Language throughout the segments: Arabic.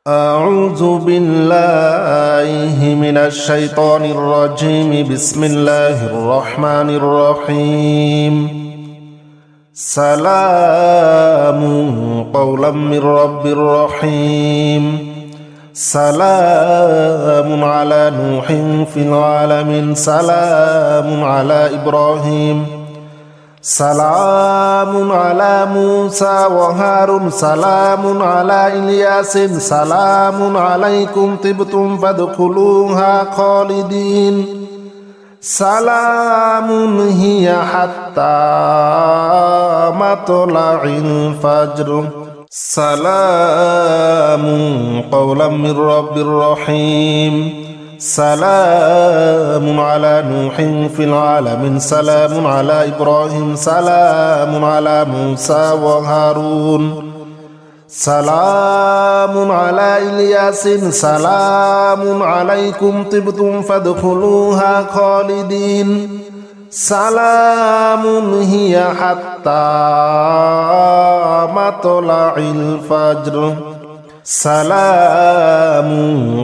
أعوذ بالله من الشيطان الرجيم بسم الله الرحمن الرحيم سلام قولا من رب رحيم سلام على نوح في العالمين سلام على إبراهيم سلام على موسى وهارون سلام على إلياس سلام عليكم طبتم فادخلوها خالدين سلام هي حتى مطلع الفجر سلام قولا من رب رحيم سلام على نوح في العالمين سلام على إبراهيم سلام على موسى وهارون سلام على إلياس سلام عليكم طبتم فادخلوها خالدين سلام هي حتى مطلع الفجر سلام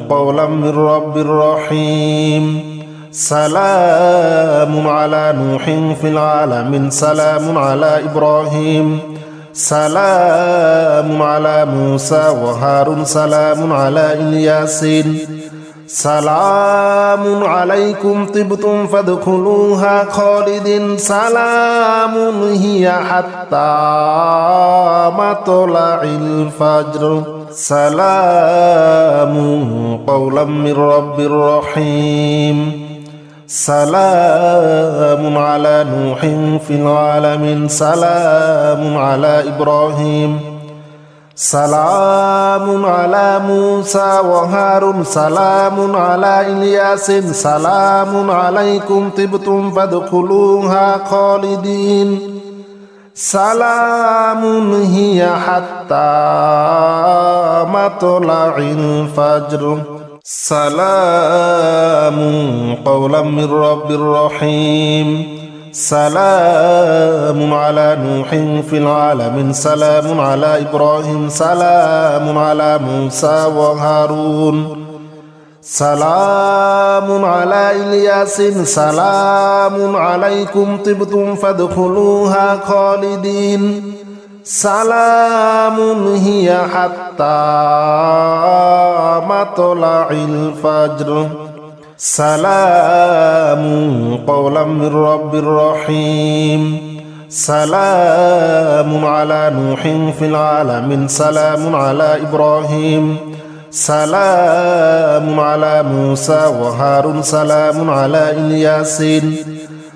قولا من رب رحيم سلام على نوح في العالمين سلام على إبراهيم سلام على موسى وهارون سلام على إلياس سلام عليكم طبتم فادخلوها خالدين سلام هي حتى مطلع الفجر سلام قولا من رب رحيم سلام على نوح في العالمين سلام على إبراهيم سلام على موسى وهارون سلام على إلياس سلام عليكم طبتم فادخلوها خالدين سلام هي حتى مطلع الفجر سلام قولا من رب رحيم سلام على نوح في العالمين سلام على إبراهيم سلام على موسى وهارون سلام على إلياس سلام عليكم طبتم فادخلوها خالدين سلام هي حتى مطلع الفجر سلام قولا من رب رحيم سلام على نوح في العالمين سلام على إبراهيم سلام على موسى وهارون سلام على إلياس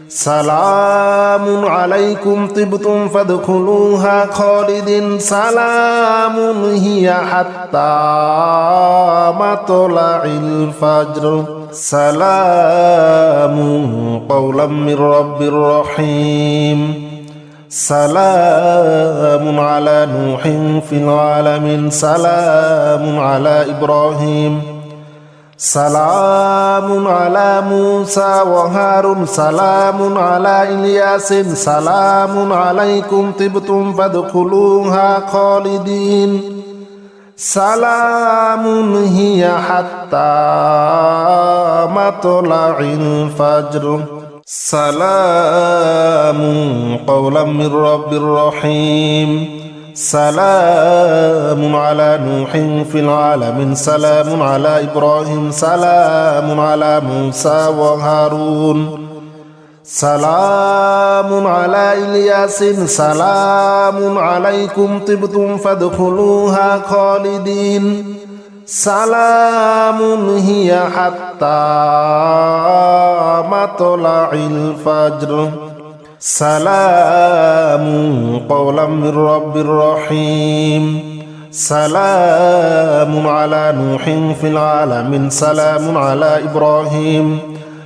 سلام عليكم طبتم فادخلوها خالدين سلام هي حتى مطلع الفجر سلام قولا من رب رحيم سلام على نوح في العالمين سلام على إبراهيم سلام على موسى وهارون سلام على إلياس سلام عليكم طبتم فادخلوها خالدين سلام هي حتى مطلع الفجر سلام قولا من رب رحيم سلام على نوح في العالمين سلام على إبراهيم سلام على موسى وهارون سلام على إلياس سلام عليكم طبتم فادخلوها خالدين سلام هي حتى مطلع الفجر سلام قولا من رب رحيم سلام على نوح في العالمين سلام على إبراهيم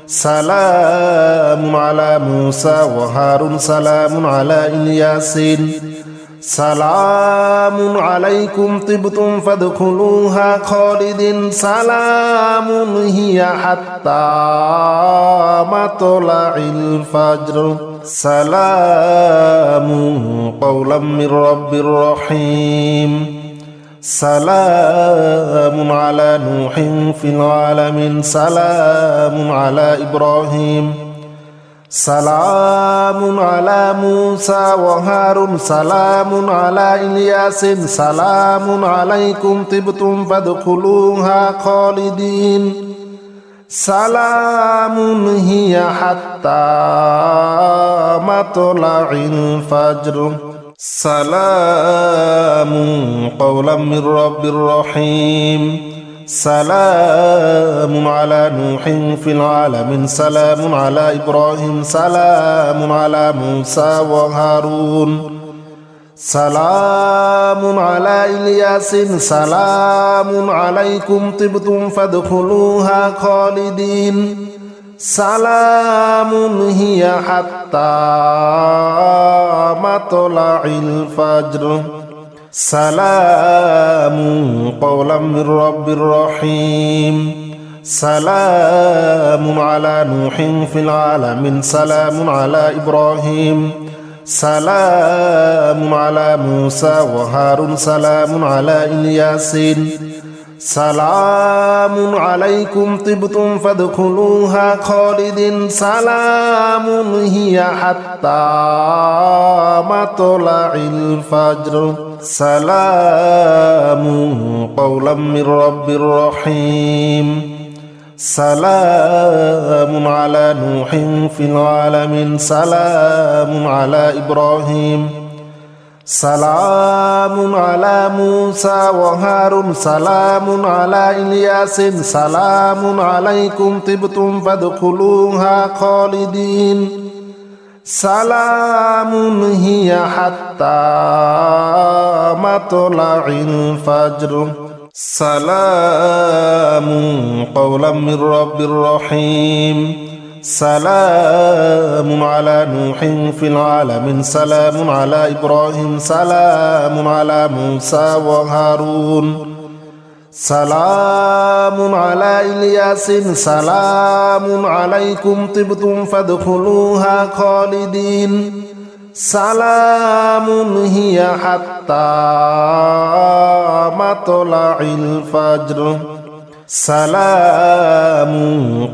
سلام على موسى وهارون سلام على إلياس سلام عليكم طبتم فادخلوها خالدين سلام هي حتى مطلع الفجر سلام قولا من رب رحيم سلام على نوح في العالمين سلام على إبراهيم سلام على موسى وهارون سلام على إلياس سلام عليكم طبتم فادخلوها خالدين سلام هي حتى مطلع الفجر سلام قولا من رب رحيم سلام على نوح في العالمين سلام على إبراهيم سلام على موسى وهارون سلام على إلياس سلام عليكم طبتم فادخلوها خالدين سلام هي حتى مطلع الفجر سلام قولا من رب رحيم سلام على نوح في العالمين سلام على إبراهيم سلام على موسى وهارون سلام على إلياس سلام عليكم طبتم فادخلوها خالدين سلام هي حتى مطلع الفجر سلام قولا من رب رحيم سلام على نوح في العالمين سلام على إبراهيم سلام على موسى وهارون سلام على إلياس سلام عليكم طبتم فادخلوها خالدين سلام هي حتى مطلع الفجر سلام قولا من رب رحيم سلام على نوح في العالمين سلام على إبراهيم سلام على موسى وهارون سلام على إلياس سلام عليكم طبتم فادخلوها خالدين سلام هي حتى مطلع الفجر سلام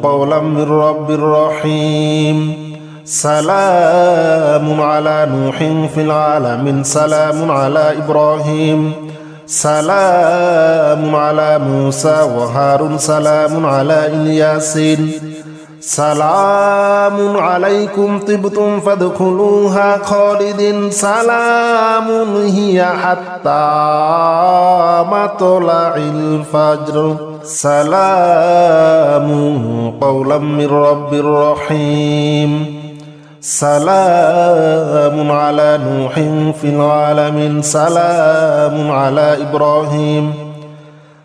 قولا من رب رحيم سلام على نوح في العالمين سلام على إبراهيم سلام على موسى وهارون سلام على إلياس سلام عليكم طبتم فادخلوها خالدين سلام هي حتى مطلع الفجر سلام قولا من رب رحيم سلام على نوح في العالمين سلام على إبراهيم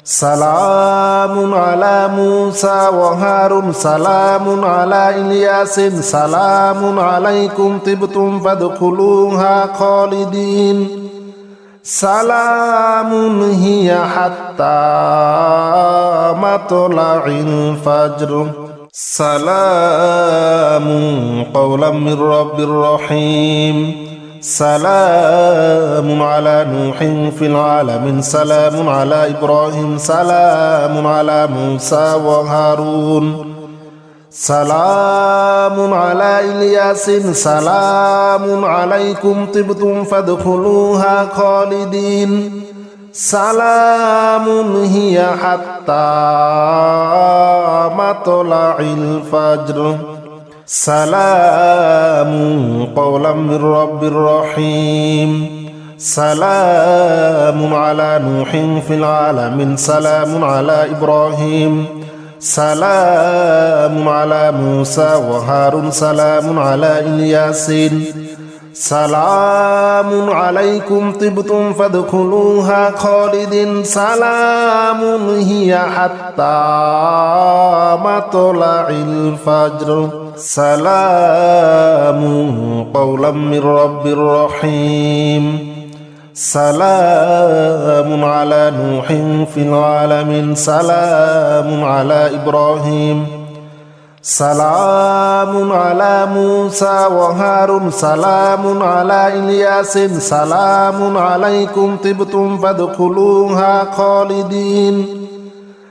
سلام على موسى وهارون سلام على إلياس سلام عليكم طبتم فادخلوها خالدين سلام هي حتى مطلع الفجر سلام قولا من رب رحيم سلام على نوح في العالمين سلام على إبراهيم سلام على موسى وهارون سلام على إلياس سلام عليكم طبتم فادخلوها خالدين سلام هي حتى مطلع الفجر سلام قولا من رب رحيم سلام على نوح في العالمين سلام على إبراهيم سلام على موسى وهارون سلام على إلياس سلام عليكم طبتم فادخلوها خالدين سلام هي حتى مطلع الفجر سلام قولا من رب رحيم سلام على نوح في العالمين سلام على إبراهيم سلام على موسى وهارون سلام على إلياس سلام عليكم طبتم فادخلوها خالدين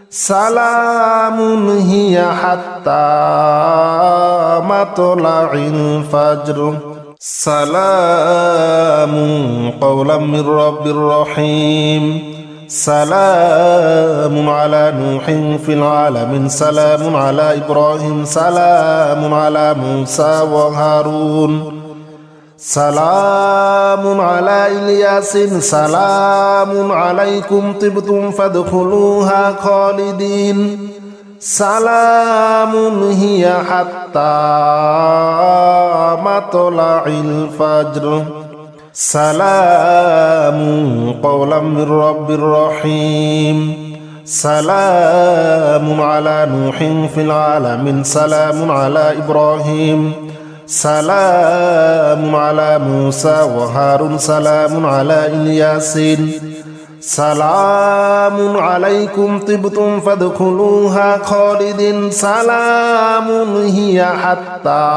سلام هي حتى مطلع الفجر سلام قولا من رب رحيم سلام على نوح في العالمين سلام على إبراهيم سلام على موسى وهارون سلام على إلياس سلام عليكم طبتم فادخلوها خالدين سلام هي حتى مطلع الفجر سلام قولا من رب رحيم سلام على نوح في العالمين سلام على إبراهيم سلام على موسى وهارون سلام على إلياس سلام عليكم طبتم فادخلوها خالدين سلام هي حتى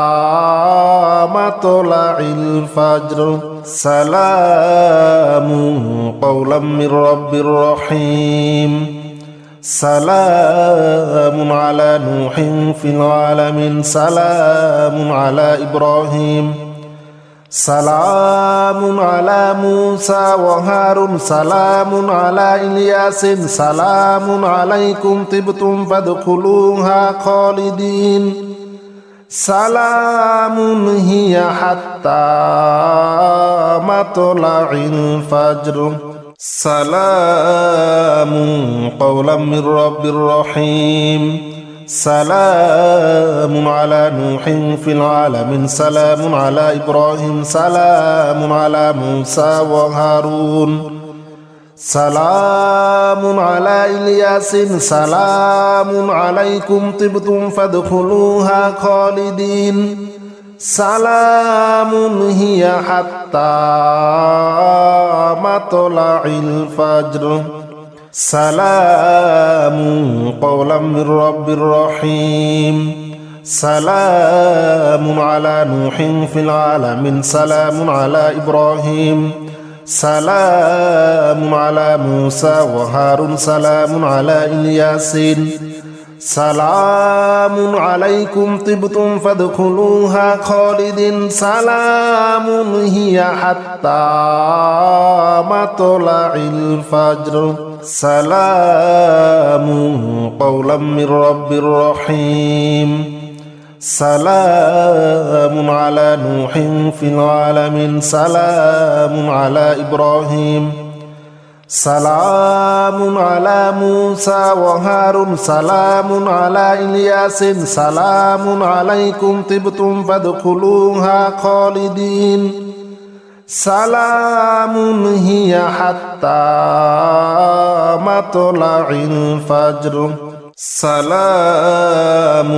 مطلع الفجر سلام قولا من رب رحيم سلام على نوح في العالمين سلام على إبراهيم سلام على موسى وهارون سلام على إلياس سلام عليكم طبتم فادخلوها خالدين سلام هي حتى مطلع الفجر سلام قولا من رب رحيم سلام على نوح في العالمين سلام على إبراهيم سلام على موسى وهارون سلام على إلياس سلام عليكم طبتم فادخلوها خالدين سلام هي حتى مطلع الفجر سلام قولا من رب رحيم سلام على نوح في العالمين سلام على إبراهيم سلام على موسى وهارون سلام على إلياس سلام عليكم طبتم فادخلوها خالدين سلام هي حتى مطلع الفجر سلام قولا من رب رحيم سلام على نوح في العالمين سلام على إبراهيم سلام على موسى وهارون سلام على إلياس سلام عليكم طبتم فادخلوها خالدين سلام هي حتى مطلع الفجر سلام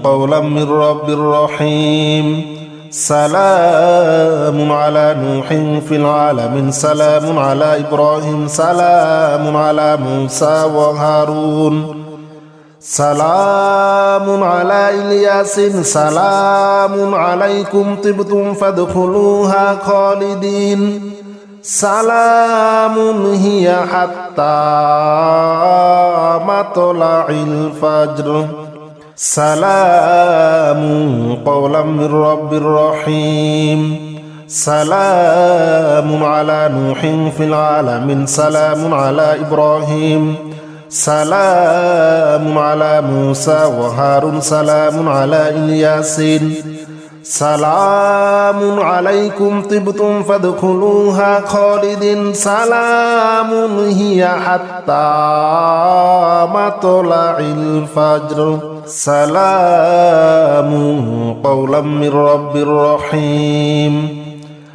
قولا من رب رحيم سلام على نوح في العالمين سلام على إبراهيم سلام على موسى وهارون سلام على إلياس سلام عليكم طبتم فادخلوها خالدين سلام هي حتى مطلع الفجر سلام قولا من رب رحيم سلام على نوح في العالمين سلام على إبراهيم سلام على موسى وهارون سلام على إلياس سلام عليكم طبتم فادخلوها خالدين سلام هي حتى مطلع الفجر سلام قولا من رب رحيم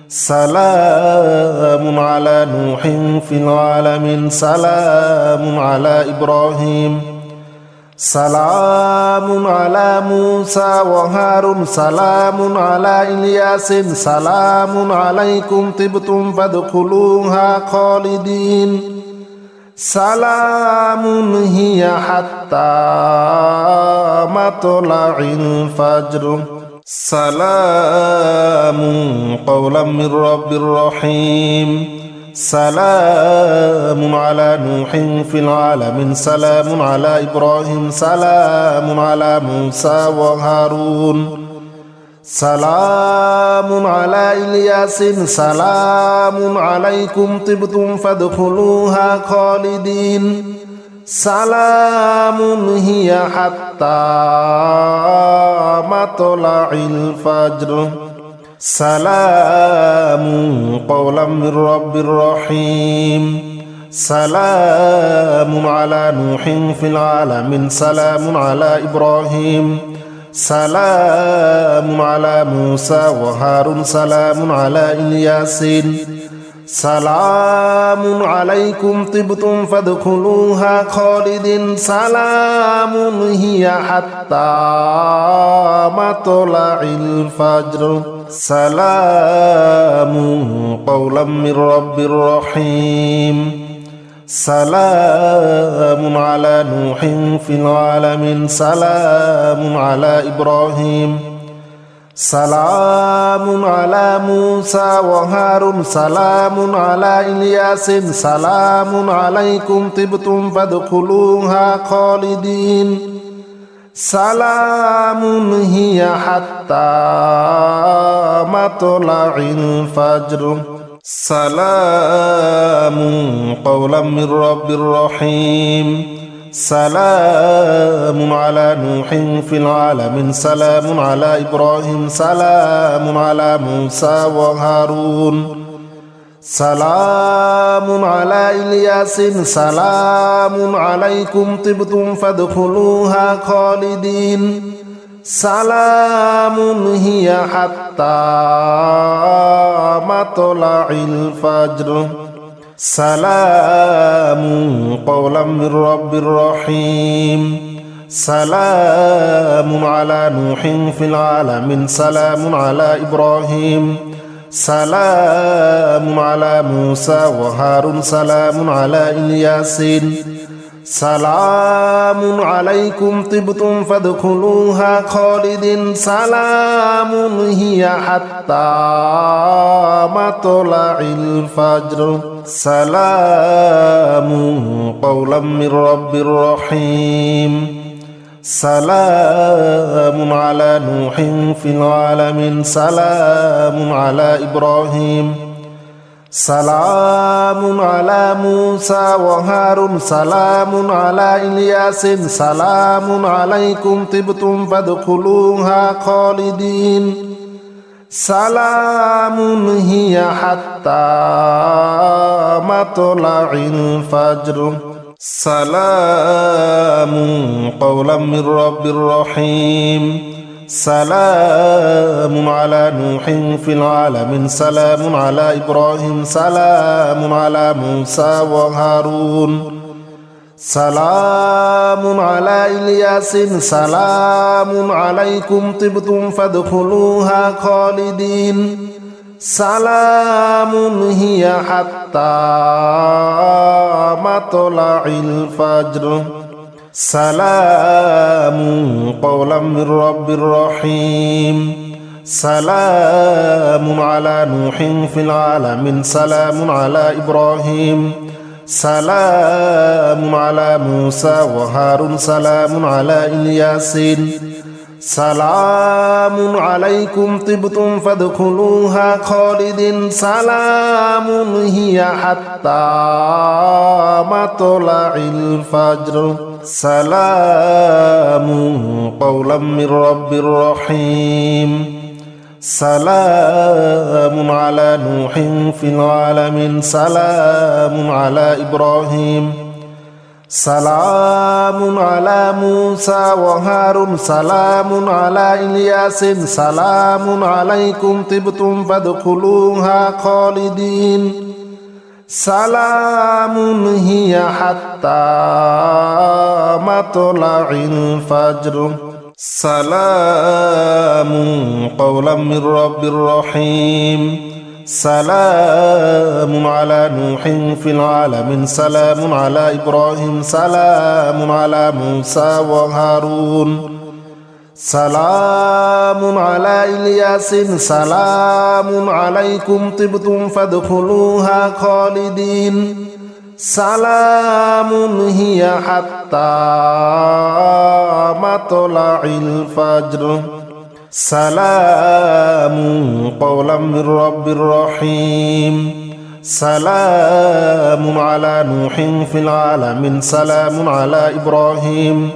سلام على نوح في العالمين سلام على إبراهيم سلام على موسى وهارون سلام على إلياس سلام عليكم طبتم فادخلوها خالدين সালামুন হিয়া হাত্তা মাতলাইল ফাজর সালামুন কওলাম মির রাব্বির রহিম সালামুন আলা নূহিন ফিল আলামিন সালামুন আলা ইব্রাহিম সালামুন আলা মূসা ওয়া হারুন সালামুন আলা ইলিয়াসিন সালামুন আলাইকুম তিবতুম ফাদখুলুহা খালিদিন সালামুন হিয়া হাত্তা মাতলাইল ফাজর সালামুন কওলাম মির রাব্বির রহিম সালামুন আলা নূহিন ফিল আলামিন সালামুন আলা ইব্রাহিম সালামুন আলা মূসা ওয়া হারুন সালামুন আলা ইলিয়াসিন সালামুন আলাইকুম তিবতুম ফাদখুলুহা খালিদিন সালামুন হিয়া হাত্তা মাতলাইল ফাজর সালামুন কওলাম মির রাব্বির রহিম সালামুন আলা নূহিন ফিল আলামিন সালামুন আলা ইব্রাহিম সালামুন আলা মূসা ওয়া হারুন সালামুন আলা ইলিয়াসিন সালামুন আলাইকুম তিবতুম ফাদখুলুহা খালিদিন সালামুন হিয়া হাত্তা মাতলাইল ফাজর সালামুন কওলাম মির রাব্বির রহিম সালামুন আলা নূহিন ফিল আলামিন সালামুন আলা ইব্রাহিম সালামুন আলা মূসা ওয়া হারুন সালামুন আলা ইলিয়াসিন সালামুন আলাইকুম তিবতুম ফাদখুলুহা খালিদিন সালামুন হিয়া হাত্তা মাতলাইল ফাজর সালামুন কওলাম মির রাব্বির রহিম সালামুন আলা নূহিন ফিল আলামিন সালামুন আলা ইব্রাহিম সালামুন আলা মূসা ওয়া হারুন সালামুন আলা ইলিয়াসিন সালামুন আলাইকুম তিবতুম ফাদখুলুহা খালিদিন সালামুন হিয়া হাত্তা মাতলাইল ফাজর সালামুন কওলাম মির রাব্বির রহিম সালামুন আলা নূহিন ফিল আলামিন সালামুন আলা ইব্রাহিম সালামুন আলা মূসা ওয়া হারুন সালামুন আলা ইলিয়াসিন সালামুন আলাইকুম তিবতুম ফাদখুলুহা খালিদিন সালামুন হিয়া হাত্তা মাতলাইল ফাজর সালামুন কওলাম মির রাব্বির রহিম সালামুন আলা নূহিন ফিল আলামিন সালামুন আলা ইব্রাহিম সালামুন আলা মূসা ওয়া হারুন সালামুন আলা ইলিয়াসিন সালামুন আলাইকুম তিবতুম ফাদখুলুহা খালিদিন সালামুন হিয়া হাত্তা মাতলাইল ফাজর সালামুন কওলাম মির রাব্বির রহিম সালামুন আলা নূহিন ফিল আলামিন সালামুন আলা ইব্রাহিম সালামুন আলা মূসা ওয়া হারুন সালামুন আলা ইলিয়াসিন সালামুন আলাইকুম তিবতুম ফাদখুলুহা খালিদিন সালামুন হিয়া হাত্তা মাতলাইল ফাজর সালামুন কওলাম মির রাব্বির রহিম সালামুন আলা নূহিন ফিল আলামিন সালামুন আলা ইব্রাহিম সালামুন আলা মূসা ওয়া হারুন সালামুন আলা ইলিয়াসিন সালামুন আলাইকুম তিবতুম ফাদখুলুহা খালিদিন সালামুন হিয়া হাত্তা মাতলাইল ফাজর সালামুন কওলাম মির রাব্বির রহিম سلام على نوح في العالمين سلام على إبراهيم سلام على موسى وهارون سلام على إلياس سلام عليكم طبتم فادخلوها خالدين سلام هي حتى مطلع الفجر سلام قولا من رب رحيم سلام على نوح في العالمين سلام على إبراهيم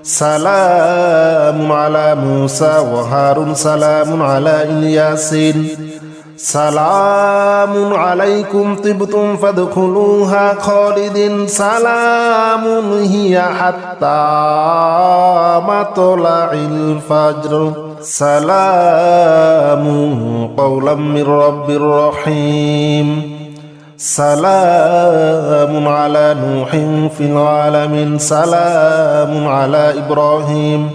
سلام على موسى وهارون سلام على إلياس سلام عليكم طبتم فادخلوها خالدين سلام هي حتى مطلع الفجر سلام قولا من رب رحيم سلام على نوح في العالمين سلام على إبراهيم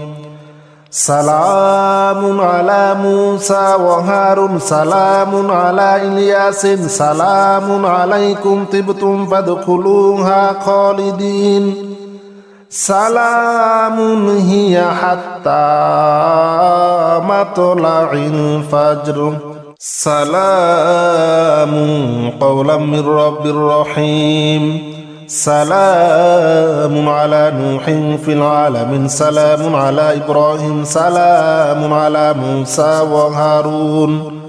سلام على موسى وهارون سلام على إلياس سلام عليكم طبتم فادخلوها خالدين سلام هي حتى مطلع الفجر سلام قولا من رب رحيم سلام على نوح في العالمين سلام على إبراهيم سلام على موسى وهارون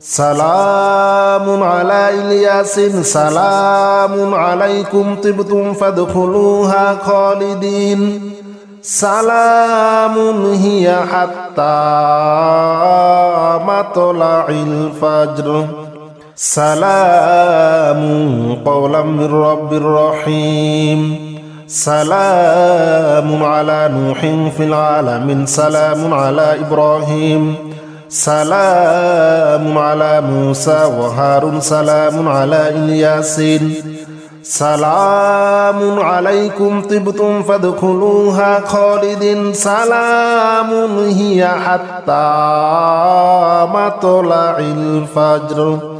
سلام على إلياس سلام عليكم طبتم فادخلوها خالدين سلام هي حتى مطلع الفجر سلام قولا من رب رحيم سلام على نوح في العالمين سلام على إبراهيم سلام على موسى وهارون سلام على إلياس سلام عليكم طبتم فادخلوها خالدين سلام هي حتى مطلع الفجر